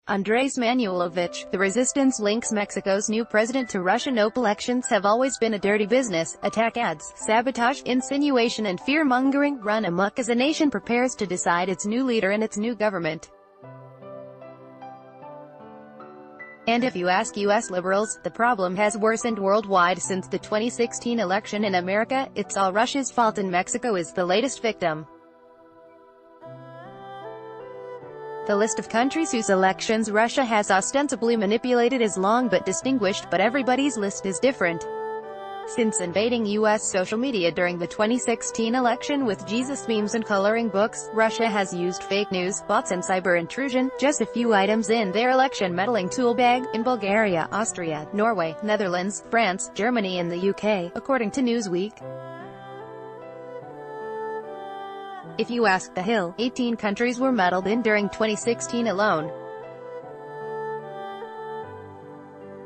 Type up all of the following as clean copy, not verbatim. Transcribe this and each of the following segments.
Andres Manuelovich, the resistance links Mexico's new president to Russia. Nope, elections have always been a dirty business. Attack ads, sabotage, insinuation and fear-mongering run amok as a nation prepares to decide its new leader and its new government. And if you ask U.S. liberals, the problem has worsened worldwide since the 2016 election. In America, it's all Russia's fault and Mexico is the latest victim. The list of countries whose elections Russia has ostensibly manipulated is long but distinguished, but everybody's list is different. Since invading U.S. social media during the 2016 election with Jesus memes and coloring books, Russia has used fake news, bots and cyber intrusion, just a few items in their election meddling tool bag, in Bulgaria, Austria, Norway, Netherlands, France, Germany and the UK, according to Newsweek. If you ask The Hill, 18 countries were meddled in during 2016 alone.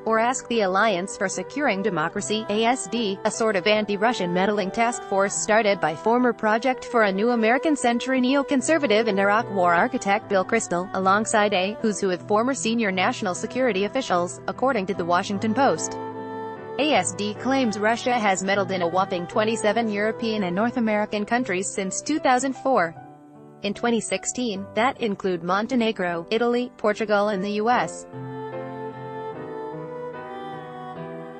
Or ask the Alliance for Securing Democracy, ASD, a sort of anti-Russian meddling task force started by former Project for a New American Century neoconservative and Iraq War architect Bill Kristol, alongside a who's who of former senior national security officials, according to The Washington Post. ASD claims Russia has meddled in a whopping 27 European and North American countries since 2004. In 2016, that include Montenegro, Italy, Portugal and the U.S.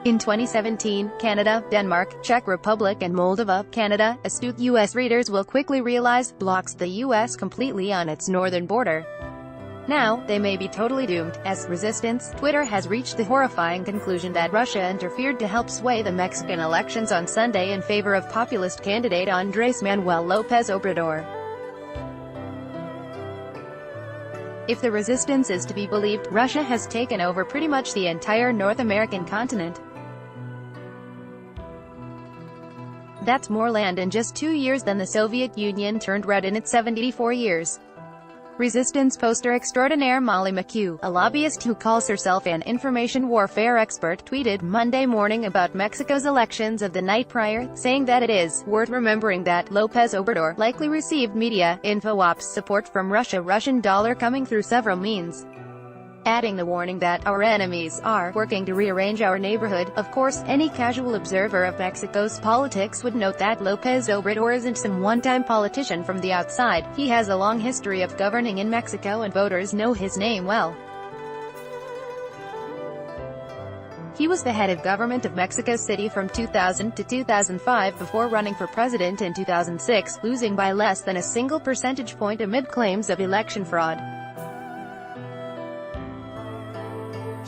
In 2017, Canada, Denmark, Czech Republic and Moldova. Canada, astute U.S. readers will quickly realize, blocks the U.S. completely on its northern border. Now, they may be totally doomed, as resistance. Twitter has reached the horrifying conclusion that Russia interfered to help sway the Mexican elections on Sunday in favor of populist candidate Andres Manuel López Obrador. If the resistance is to be believed, Russia has taken over pretty much the entire North American continent. That's more land in just 2 years than the Soviet Union turned red in its 74 years. Resistance poster extraordinaire Molly McHugh, a lobbyist who calls herself an information warfare expert, tweeted Monday morning about Mexico's elections of the night prior, saying that it is worth remembering that López Obrador likely received media, info ops support from Russia, Russian dollar coming through several means. Adding the warning that our enemies are working to rearrange our neighborhood. Of course, any casual observer of Mexico's politics would note that López Obrador isn't some one-time politician from the outside. He has a long history of governing in Mexico and voters know his name well. He was the head of government of Mexico City from 2000 to 2005 before running for president in 2006, losing by less than a single percentage point amid claims of election fraud.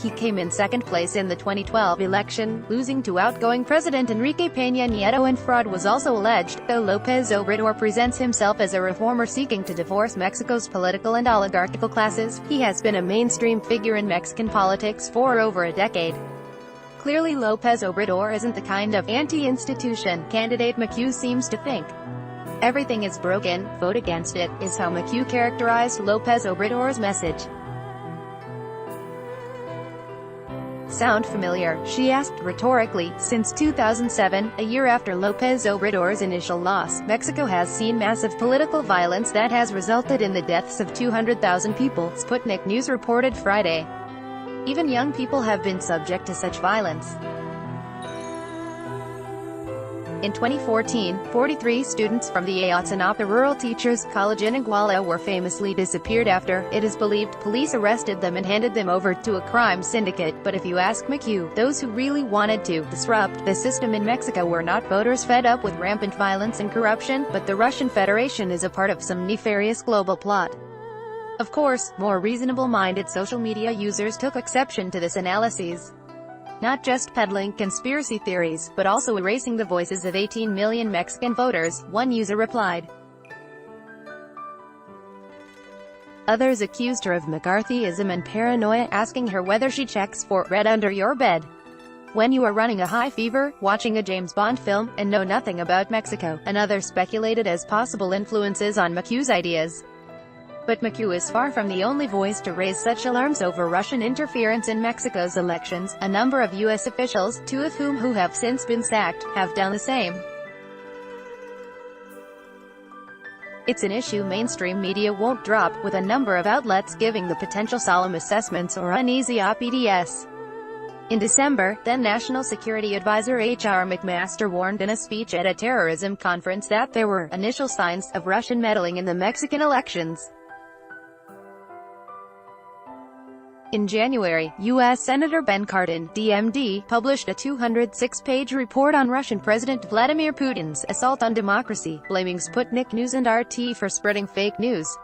He came in second place in the 2012 election, losing to outgoing President Enrique Peña Nieto, and fraud was also alleged. Though López Obrador presents himself as a reformer seeking to divorce Mexico's political and oligarchical classes, he has been a mainstream figure in Mexican politics for over a decade. Clearly López Obrador isn't the kind of anti-institution candidate McHugh seems to think. Everything is broken, vote against it, is how McHugh characterized López Obrador's message. Sound familiar? She asked rhetorically. Since 2007, a year after López Obrador's initial loss, Mexico has seen massive political violence that has resulted in the deaths of 200,000 people, Sputnik News reported Friday. Even young people have been subject to such violence. In 2014, 43 students from the Ayotzinapa Rural Teachers College in Iguala were famously disappeared after, it is believed, police arrested them and handed them over to a crime syndicate. But if you ask McHugh, those who really wanted to disrupt the system in Mexico were not voters fed up with rampant violence and corruption, but the Russian Federation is a part of some nefarious global plot. Of course, more reasonable-minded social media users took exception to this analysis. Not just peddling conspiracy theories, but also erasing the voices of 18 million Mexican voters, one user replied. Others accused her of McCarthyism and paranoia, asking her whether she checks for red under your bed when you are running a high fever, watching a James Bond film, and know nothing about Mexico. Another speculated as possible influences on McHugh's ideas. But McHugh is far from the only voice to raise such alarms over Russian interference in Mexico's elections. A number of U.S. officials, two of whom have since been sacked, have done the same. It's an issue mainstream media won't drop, with a number of outlets giving the potential solemn assessments or uneasy op-eds. In December, then National Security Advisor H.R. McMaster warned in a speech at a terrorism conference that there were initial signs of Russian meddling in the Mexican elections. In January, U.S. Senator Ben Cardin, DMD, published a 206-page report on Russian President Vladimir Putin's assault on democracy, blaming Sputnik News and RT for spreading fake news.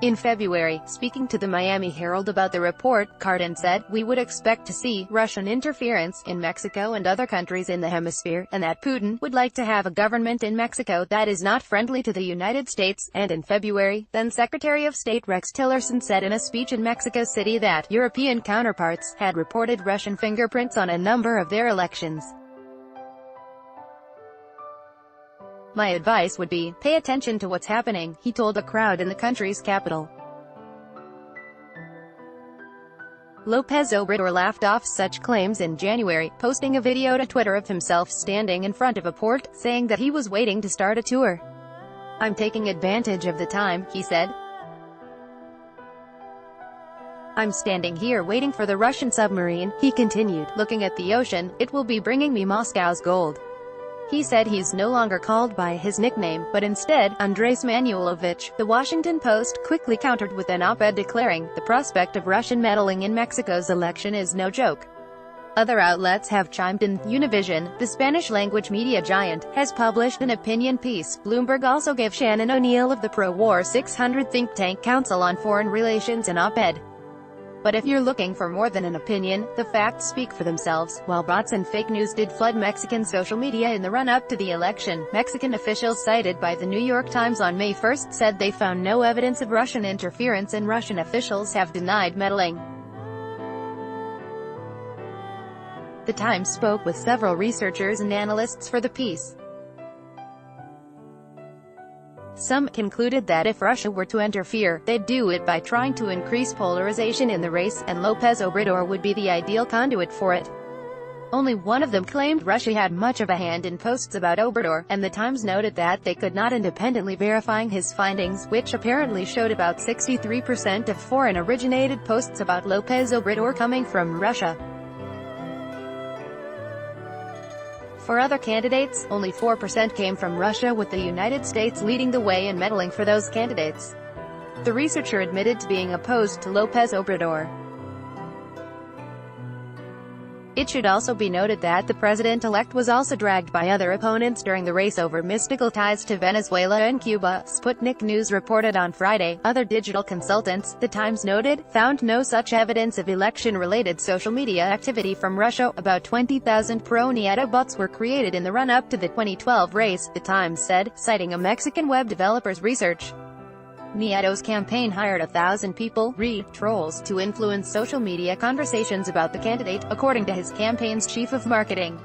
In February, speaking to the Miami Herald about the report, Cardin said, "We would expect to see Russian interference in Mexico and other countries in the hemisphere, and that Putin would like to have a government in Mexico that is not friendly to the United States." And in February, then Secretary of State Rex Tillerson said in a speech in Mexico City that European counterparts had reported Russian fingerprints on a number of their elections. "My advice would be, pay attention to what's happening," he told a crowd in the country's capital. López Obrador laughed off such claims in January, posting a video to Twitter of himself standing in front of a port, saying that he was waiting to start a tour. "I'm taking advantage of the time," he said. "I'm standing here waiting for the Russian submarine," he continued, looking at the ocean. "It will be bringing me Moscow's gold." He said he's no longer called by his nickname, but instead, Andres Manuelovich. The Washington Post quickly countered with an op-ed declaring, "The prospect of Russian meddling in Mexico's election is no joke." Other outlets have chimed in. Univision, the Spanish-language media giant, has published an opinion piece. Bloomberg also gave Shannon O'Neill of the pro-war 600 think tank Council on Foreign Relations an op-ed. But if you're looking for more than an opinion, the facts speak for themselves. While bots and fake news did flood Mexican social media in the run-up to the election, Mexican officials cited by the New York Times on May 1 said they found no evidence of Russian interference, and Russian officials have denied meddling. The Times spoke with several researchers and analysts for the piece. Some concluded that if Russia were to interfere, they'd do it by trying to increase polarization in the race, and López Obrador would be the ideal conduit for it. Only one of them claimed Russia had much of a hand in posts about Obrador, and the Times noted that they could not independently verifying his findings, which apparently showed about 63% of foreign-originated posts about López Obrador coming from Russia. For other candidates, only 4% came from Russia, with the United States leading the way in meddling for those candidates. The researcher admitted to being opposed to López Obrador. It should also be noted that the president-elect was also dragged by other opponents during the race over mystical ties to Venezuela and Cuba. Sputnik News reported on Friday. Other digital consultants, the Times noted, found no such evidence of election-related social media activity from Russia. About 20,000 pro-Nieto bots were created in the run-up to the 2012 race, the Times said, citing a Mexican web developer's research. Nieto's campaign hired 1,000 people, trolls, to influence social media conversations about the candidate, according to his campaign's chief of marketing.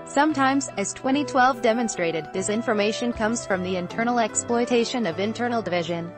Sometimes, as 2012 demonstrated, this information comes from the internal exploitation of internal division.